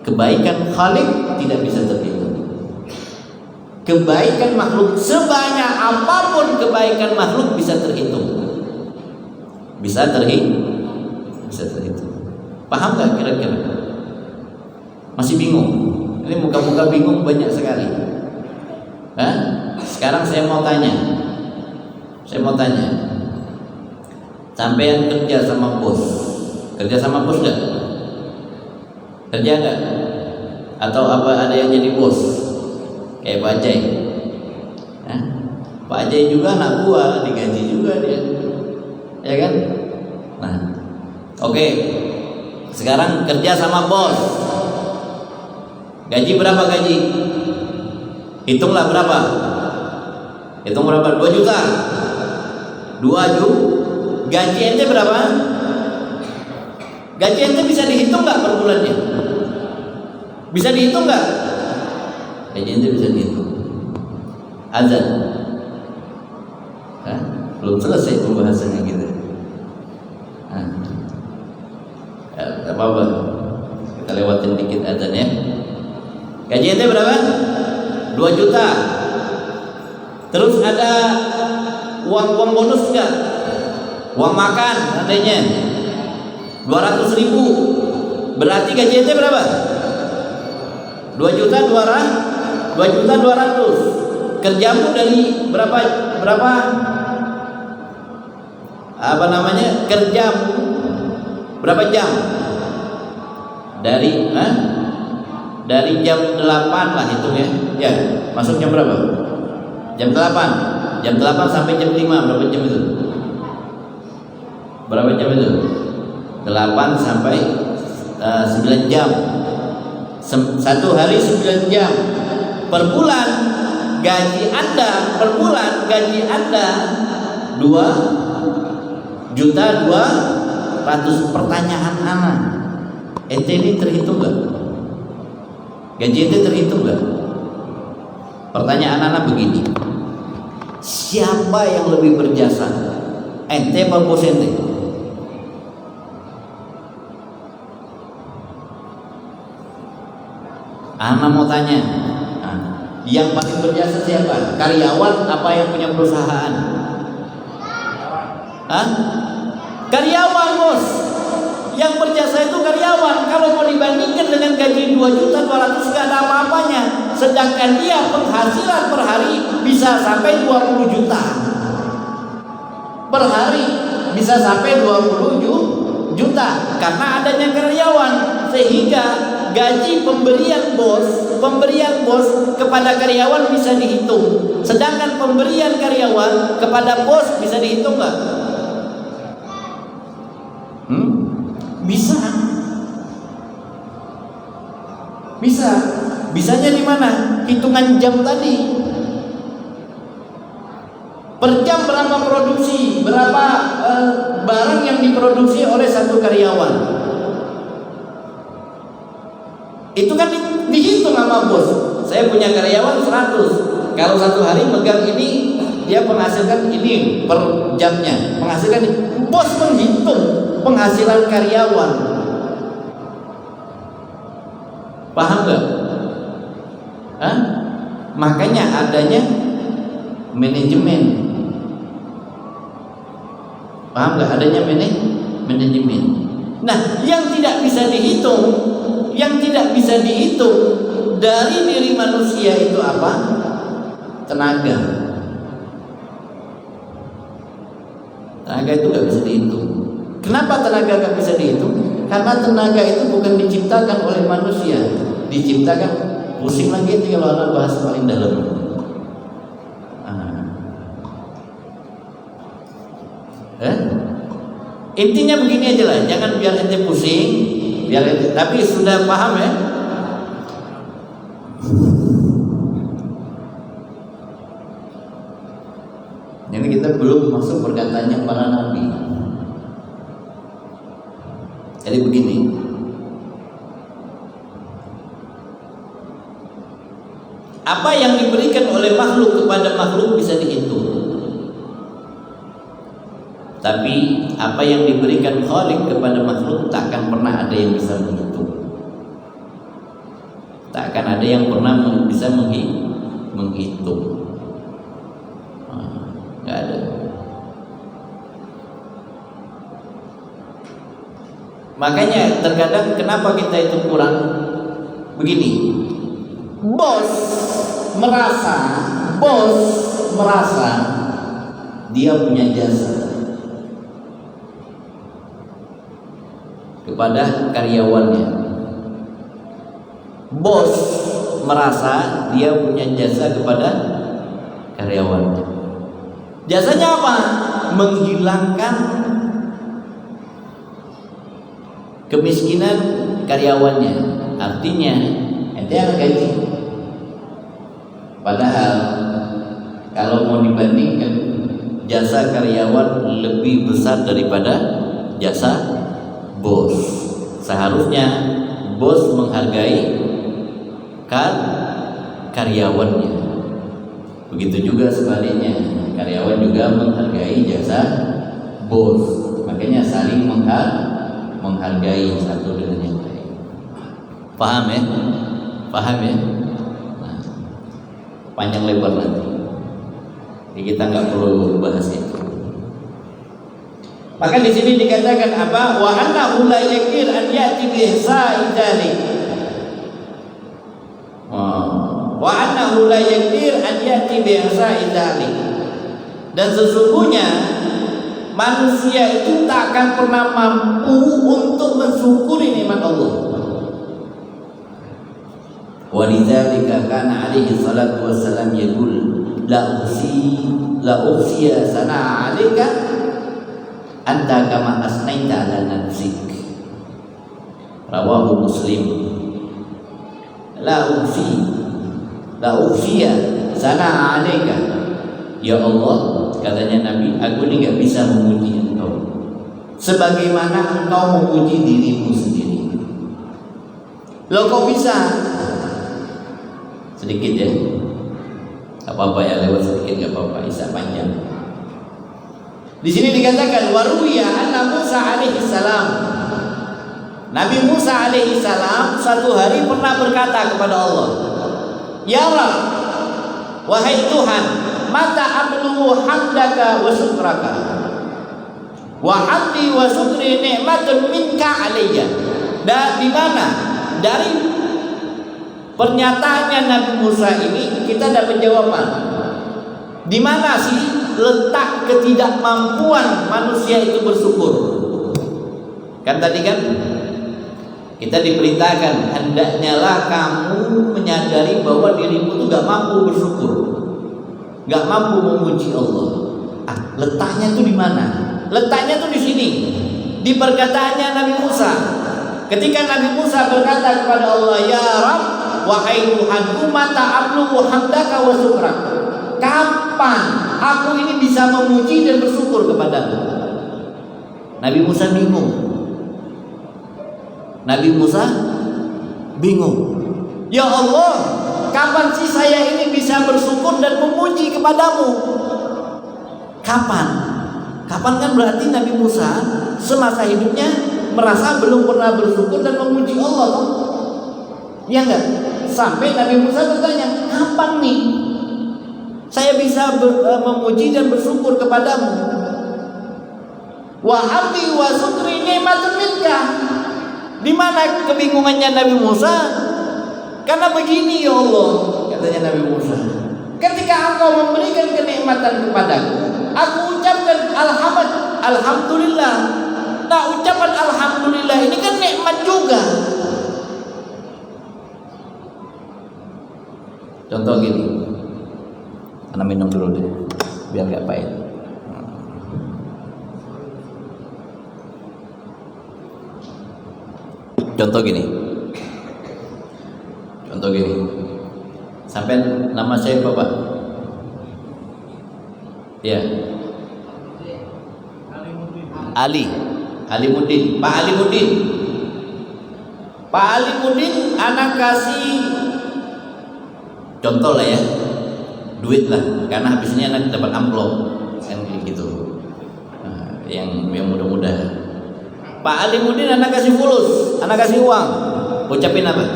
Kebaikan Khalik tidak bisa terhitung. Kebaikan makhluk sebanyak apapun kebaikan makhluk bisa terhitung. Bisa terhitung. Paham gak kira-kira? Masih bingung? Ini muka-muka bingung banyak sekali. Sekarang saya mau tanya. Sampean kerja sama bos. Kerja sama bos gak? Kerja gak? Atau apa ada yang jadi bos? Kayak Pak Ajay. Pak Ajay juga anak gua, digaji juga dia. Ya kan? Nah, oke. Sekarang kerja sama bos. Gaji berapa gaji? Hitunglah berapa? Hitung berapa? 2 juta. 2 juta. Gaji ente berapa? Gaji ente bisa dihitung nggak per bulannya? Bisa dihitung nggak? Gaji ente bisa dihitung. Azan. Belum selesai pembahasannya kita. Tak apa-apa, kita lewatin dikit azan ya. Gaji ente berapa? 2 juta. Terus ada uang bonus nggak? Uang makan adanya 200.000. Berarti gaji ente berapa? 2.200.000. Kerjamu dari berapa? Kerjamu berapa jam? Dari jam 8 lah hitung ya. Ya, masuk jam berapa? Jam 8. Jam 8 sampai jam 5 berapa jam itu? Berapa jam itu? 8 sampai 9 jam. Satu hari 9 jam. Per bulan gaji Anda 2.200.000. Pertanyaan anak, ente ini terhitung gak? Gaji ente terhitung gak? Pertanyaan anak begini, siapa yang lebih berjasa? Ente apa bos ente? Anak mau tanya, yang paling berjasa siapa? Karyawan apa yang punya perusahaan? Karyawan bos. Yang berjasa itu karyawan. Kalau mau dibandingkan dengan gaji 2.200.000 gak ada apa-apanya. Sedangkan dia penghasilan per hari bisa sampai 20 juta. Per hari bisa sampai 20 juta karena adanya karyawan. Sehingga gaji pemberian bos kepada karyawan bisa dihitung. Sedangkan pemberian karyawan kepada bos bisa dihitung nggak? Bisa. Bisanya di mana? Hitungan jam tadi. Per jam berapa produksi, berapa barang yang diproduksi oleh satu karyawan. Itu kan dihitung sama bos. Saya punya karyawan 100. Kalau satu hari megang ini, dia menghasilkan ini per jamnya. Menghasilkan ini. Bos menghitung penghasilan karyawan. Paham gak? Makanya adanya manajemen. Paham gak? Adanya manajemen. Nah, yang tidak bisa dihitung dari diri manusia itu apa? Tenaga. Tenaga itu gak bisa dihitung. Kenapa tenaga gak bisa dihitung? Karena tenaga itu bukan diciptakan oleh manusia, diciptakan, pusing lagi itu kalau anak bahas paling dalam. Intinya begini aja lah, jangan biar ente pusing, tapi sudah paham ya. Ini kita belum masuk perkataannya para nabi. Jadi begini, apa yang diberikan oleh makhluk kepada makhluk bisa dihitung, tapi apa yang diberikan Khalik kepada makhluk tak akan pernah ada yang bisa menghitung. Tak akan ada yang pernah bisa menghitung. Nggak ada. Makanya terkadang kenapa kita itu kurang begini. Bos merasa dia punya jasa kepada karyawannya. Bos merasa dia punya jasa kepada karyawannya. Jasanya apa? Menghilangkan kemiskinan karyawannya. Artinya ente yang gaji. Padahal kalau mau dibandingkan, jasa karyawan lebih besar daripada jasa bos. Seharusnya bos menghargai karyawannya. Begitu juga sebaliknya, karyawan juga menghargai jasa bos. Makanya saling menghargai satu dengan yang lain. Paham ya? Paham ya? Nah, panjang lebar nanti. Jadi kita nggak perlu bahas itu. Maka di sini dikatakan apa? Wa annahu la yakir an ya'ti bi ihsa'i dzalik. Wa annahu la yakir an ya'ti bi ihsa'i dzalik. Dan sesungguhnya manusia itu tak akan pernah mampu untuk mensyukuri nikmat Allah. Walidzalika kana alaihi salatu wassalam yaqul la usiya sana'a 'alaika anta kama asnaita 'ala nafsik. Rawahu Muslim. La usiya sana'a 'alaika. Ya Allah, katanya Nabi, aku ini gak bisa memuji engkau sebagaimana engkau memuji dirimu sendiri. Loh kok bisa? Sedikit ya, gak apa-apa ya, lewat sedikit gak apa-apa, isa panjang. Di sini dikatakan waruya anna Musa alaihi salam, Nabi Musa alaihi salam satu hari pernah berkata kepada Allah, Ya Rabb, wahai Tuhan, mata ablu hamdaka wa syukraka wa hamdi wa syukri ni'matun minka alayya. Dan di mana dari pernyataannya Nabi Musa ini kita dapat jawaban. Di mana sih letak ketidakmampuan manusia itu bersyukur? Kan tadi kan kita diperintahkan hendaknya lah kamu menyadari bahwa dirimu itu gak mampu bersyukur, gak mampu memuji Allah. Letaknya tuh di mana? Letaknya tuh di sini. di perkataannya Nabi Musa. Ketika Nabi Musa berkata kepada Allah, "Ya Rabb, wahai Tuhanku, mata ablu hamdaka wa syukrak." Kapan aku ini bisa memuji dan bersyukur kepadamu? Nabi Musa bingung. Nabi Musa bingung. Ya Allah, kapan sih saya ini bisa bersyukur dan memuji kepadamu? Kapan? Kapan kan berarti Nabi Musa semasa hidupnya merasa belum pernah bersyukur dan memuji Allah, toh? Ya enggak? Sampai Nabi Musa bertanya, kapan nih saya bisa memuji dan bersyukur kepadamu? Wa hamdi wa syukri nikmatun minka. Di mana kebingungannya Nabi Musa? Karena begini ya Allah, katanya Nabi Musa, ketika engkau memberikan kenikmatan kepadaku, aku ucapkan alhamdulillah. Nah, ucapan alhamdulillah ini kan nikmat juga. Contoh gini, Anda minum dulu deh, biar gak pahit. Contoh gini, sampai nama saya Bapak, ya, Alimuddin, Pak Alimuddin, anak kasih contoh lah ya, duit lah, karena habis ini anak dapat amplop kan gitu, yang mudah-mudah. Pak Alimuddin anak kasih fulus, anak kasih uang, ucapin apa?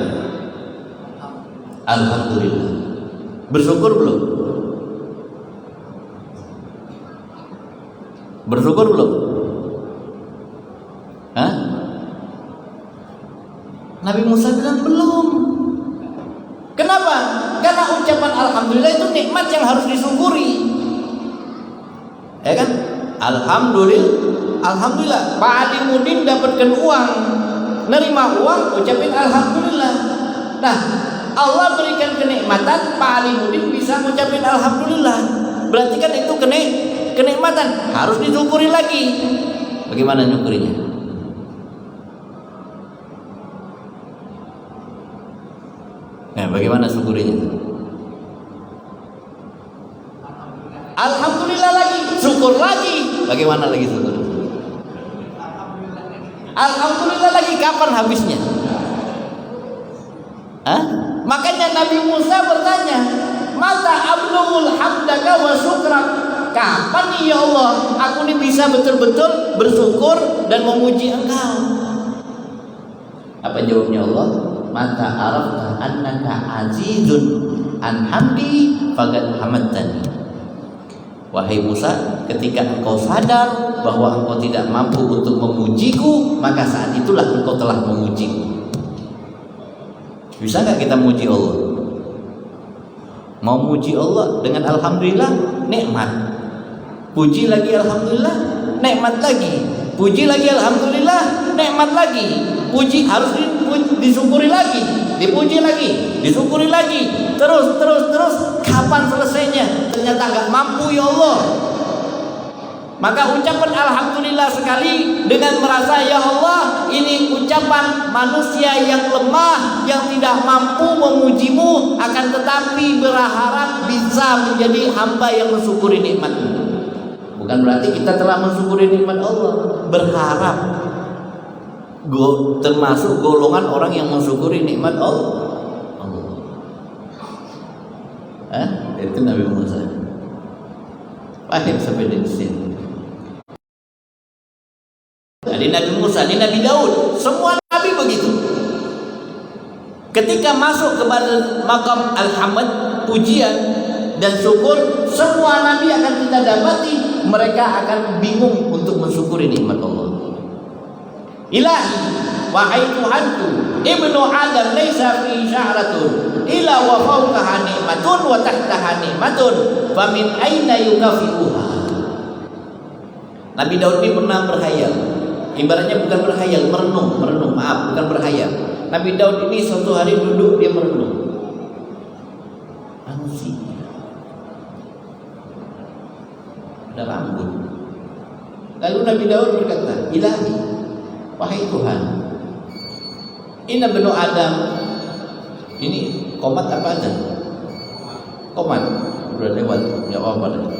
Alhamdulillah. Bersyukur belum? Bersyukur belum? Hah? Nabi Musa bilang belum. Kenapa? Karena ucapan alhamdulillah itu nikmat yang harus disyukuri. Ya kan? Alhamdulillah. Pak Alimuddin dapatkan uang, nerima uang, ucapin alhamdulillah. Nah, Allah berikan kenikmatan, Pak Alimuddin bisa mengucapin alhamdulillah. Berarti kan itu kenikmatan, harus disyukuri lagi. Bagaimana nyukurinya? Nah, bagaimana syukurinya? Alhamdulillah lagi, syukur lagi. Bagaimana lagi syukur? Alhamdulillah lagi, kapan habisnya? Hah? Makanya Nabi Musa bertanya, mata ablughul hamdaka wa syukrak. Kapan nih ya Allah aku ini bisa betul-betul bersyukur dan memuji Engkau? Apa jawabnya Allah? Mata arafta annaka azizun an hamdi faqad hamadtani. Wahai Musa, ketika engkau sadar bahwa engkau tidak mampu untuk memujiku, maka saat itulah engkau telah memujiku. Bisa nggak kita muji Allah? Mau muji Allah dengan alhamdulillah, nikmat. Puji lagi alhamdulillah, nikmat lagi. Puji lagi alhamdulillah, nikmat lagi. Puji harus disyukuri lagi, dipuji lagi, disyukuri lagi. Terus. Kapan selesainya? Ternyata nggak mampu ya Allah. Maka ucapan alhamdulillah sekali dengan merasa ya Allah, ini ucapan manusia yang lemah, yang tidak mampu memujimu, akan tetapi berharap bisa menjadi hamba yang mensyukuri nikmat-Mu. Bukan berarti kita telah mensyukuri nikmat Allah, berharap termasuk golongan orang yang mensyukuri nikmat Allah. Itu Nabi Musa. Paham sampai di sini. Tadi Nabi Musa, ini Nabi Daud, semua nabi begitu. Ketika masuk kepada makam alhamd, pujian dan syukur, semua nabi akan kita dapati mereka akan bingung untuk mensyukuri nikmat Allah. Ilahi, wahai Tuhanku, ibnu Adam laisa fi sya'ratun illa wa fawqaha nikmatun wa tahtaha nikmatun, famin aina yukafi'uha. Nabi Daud ini pernah berhayal. Ibaratnya bukan berhayal, merenung, bukan berhayal. Nabi Daud ini suatu hari duduk, dia merenung. Manusia ada rambut. Lalu Nabi Daud berkata, Ilahi, wahai Tuhan, inna benu Adam, ini komat apa ada? Komat, udah lewat, ya apa lagi?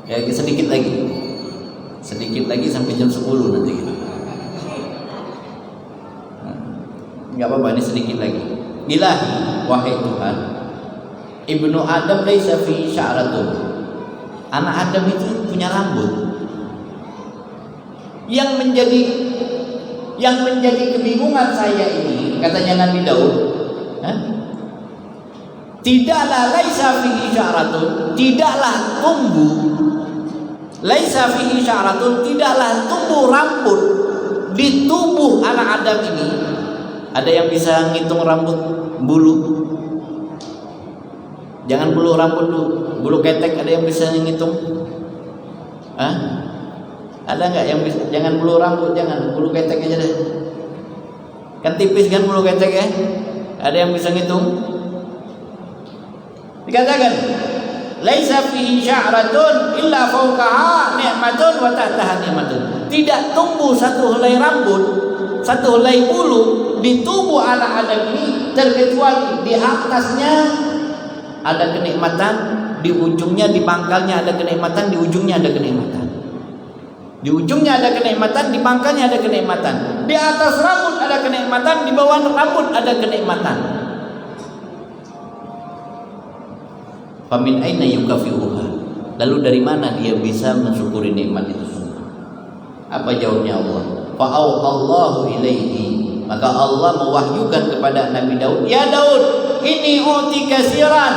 Kayak sedikit lagi sampai jam 10 nanti gitu. Nggak apa-apa, ini sedikit lagi. Ilahi, wahai Tuhan, ibnu Adam laisa fi sya'ratun. Anak Adam itu punya rambut. Yang menjadi kebingungan saya ini, katanya Nabi Daud, tidaklah laisa fihi sya'ratun, tidaklah tumbuh, laisa fihi sya'ratun, tidaklah tumbuh rambut di tubuh anak Adam ini. Ada yang bisa ngitung rambut bulu? Jangan bulu rambut dulu, bulu ketek ada yang bisa ngitung? Ada nggak yang bisa? Jangan bulu rambut, jangan bulu ketek aja deh. Kan tipis kan bulu ketek ya? Ada yang bisa ngitung? Dikatakan, laisa fihi sya'ratun illa fawqaha ni'matun wa tahtaha ni'matun. Tidak tumbuh satu helai rambut, satu helai bulu di tubuh anak Adam ini terkecuali di atasnya ada kenikmatan, di ujungnya, di pangkalnya ada kenikmatan, di ujungnya ada kenikmatan. Di ujungnya ada kenikmatan, di pangkalnya ada kenikmatan. Di atas rambut ada kenikmatan, di bawah rambut ada kenikmatan. Famin aina yukafi'uha. Lalu dari mana dia bisa mensyukuri nikmat itu semua? Apa jawabnya Allah? Fa'auhallahu ilaihi. Maka Allah mewahyukan kepada Nabi Daud, ya Daud, ini uti kasiran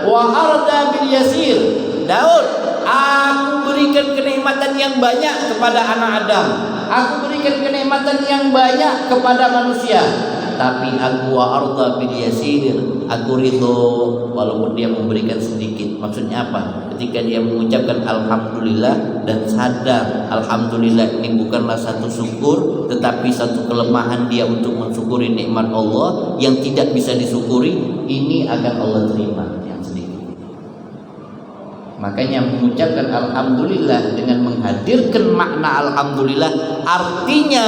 wa arda bil yasir. Daud, aku berikan kenikmatan yang banyak kepada anak Adam. Aku berikan kenikmatan yang banyak kepada manusia. Tapi aku wa arda bil yasir. Aku ridho walaupun dia memberikan sedikit. Maksudnya apa? Ketika dia mengucapkan alhamdulillah dan sadar alhamdulillah ini bukanlah satu syukur, tetapi satu kelemahan dia untuk mensyukuri nikmat Allah yang tidak bisa disyukuri, ini akan Allah terima yang sedikit. Makanya mengucapkan alhamdulillah dengan menghadirkan makna alhamdulillah, artinya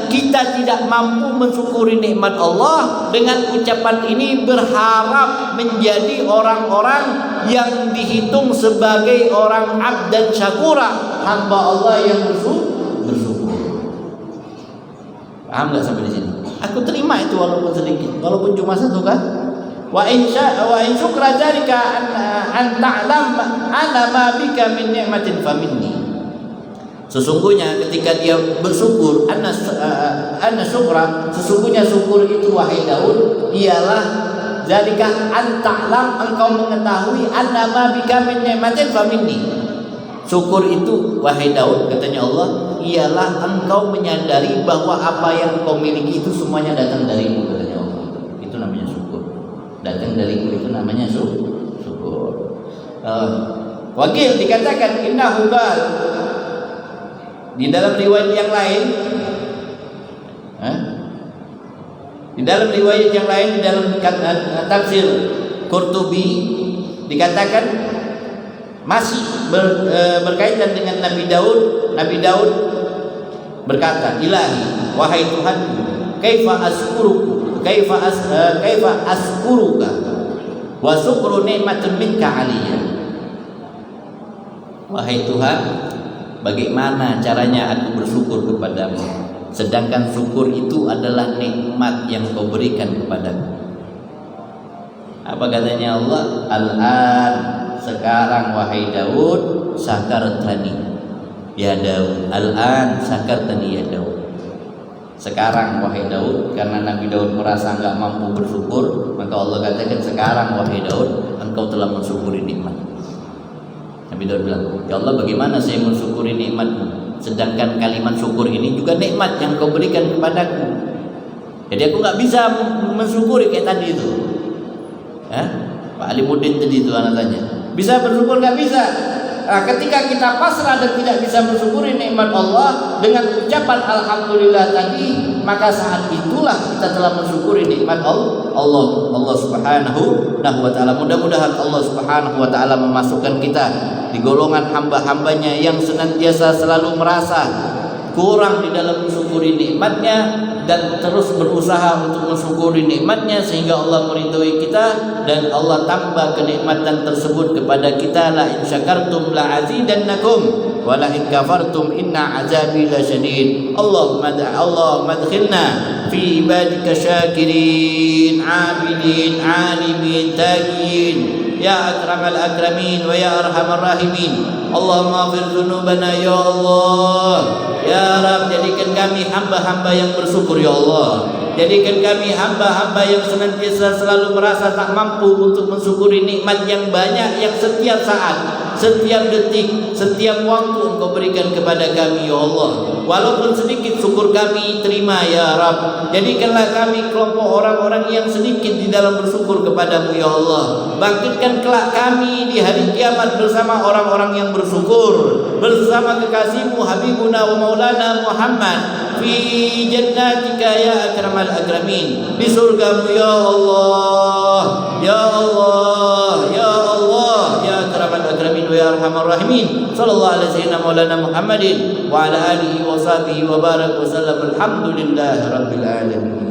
kita tidak mampu mensyukuri nikmat Allah. Dengan ucapan ini berharap menjadi orang-orang yang dihitung sebagai orang abdan syakura, hamba Allah yang bersyukur. Paham nggak sampai di sini? Aku terima itu walaupun sedikit, walaupun cuma satu kan. Wa in syukra dzalika an ta'lam ana ma bika min ni'matin faminni. Sesungguhnya ketika dia bersyukur, anna syukra, sesungguhnya syukur itu wahai Daud ialah dzalika an ta'lam, engkau mengetahui anna ma bika min ni'matin faminni. Syukur itu wahai Daud, katanya Allah, ialah engkau menyadari bahwa apa yang engkau miliki itu semuanya datang darimu, katanya Allah. Itu namanya syukur. Datang dariku itu namanya syukur. Wakil dikatakan innahu bal. Di dalam riwayat yang lain, di dalam riwayat yang lain, di dalam tafsir Qurtubi dikatakan masih berkaitan dengan Nabi Daud. Nabi Daud berkata, Ilahi, wahai Tuhan, kaifa askuruka wa syukru ni'matun minka aliyya. Wahai Tuhan, bagaimana caranya aku bersyukur kepadamu, sedangkan syukur itu adalah nikmat yang kau berikan kepadaku. Apa katanya Allah? Al-an, sekarang wahai Daud, sakartani ya Daud. Al-an sakartani ya Daud. Sekarang wahai Daud, karena Nabi Daud merasa enggak mampu bersyukur, maka Allah katakan sekarang wahai Daud, engkau telah mensyukuri nikmat. Nabi Daud bilang, ya Allah, bagaimana saya mensyukuri nikmat-Mu, sedangkan kalimat syukur ini juga nikmat yang kau berikan kepadaku. Jadi aku nggak bisa mensyukuri kayak tadi itu. Pak Alimuddin tadi itu anak tanya, bisa bersyukur nggak bisa? Nah, ketika kita pasrah dan tidak bisa mensyukuri nikmat Allah dengan ucapan alhamdulillah tadi, maka saat itulah kita telah mensyukuri nikmat Allah Subhanahu wa ta'ala. Mudah-mudahan Allah Subhanahu wa ta'ala memasukkan kita di golongan hamba-hambanya yang senantiasa selalu merasa kurang di dalam mensyukuri mensyukuri nikmatnya dan terus berusaha untuk mensyukuri nikmatnya sehingga Allah meridhoi kita dan Allah tambah kenikmatan tersebut kepada kita. La in syakartum la azidannakum wa la in kafartum inna azabi lasyadid. Allahumma adkhilna fi ibadika syakirin abidin alimin taqin ya akramal akramin wa ya arhamar rahimin. Allahumma ighfir dzunubana ya Allah. Ya Rabb, jadikan kami hamba-hamba yang bersyukur ya Allah. Jadikan kami hamba-hamba yang senantiasa selalu merasa tak mampu untuk mensyukuri nikmat yang banyak yang setiap saat, setiap detik, setiap waktu Engkau berikan kepada kami ya Allah. Walaupun sedikit syukur kami terima ya Rabb. Jadikanlah kami kelompok orang-orang yang sedikit di dalam bersyukur kepadamu ya Allah. Bangkitkan kelak kami di hari kiamat bersama orang-orang yang bersyukur, bersama kekasihmu Habibuna wa Maulana Muhammad fi jannatika ya akramal akramin, di surgamu ya Allah, ya Allah, ya Allah, ya akramal akramin wa ya arhamar rahimin. Sallallahu alaihi sayyidina Maulana Muhammadin wa ala alihi wa sahbihi wa barak wa sallam. Alhamdulillahi rabbil alamin.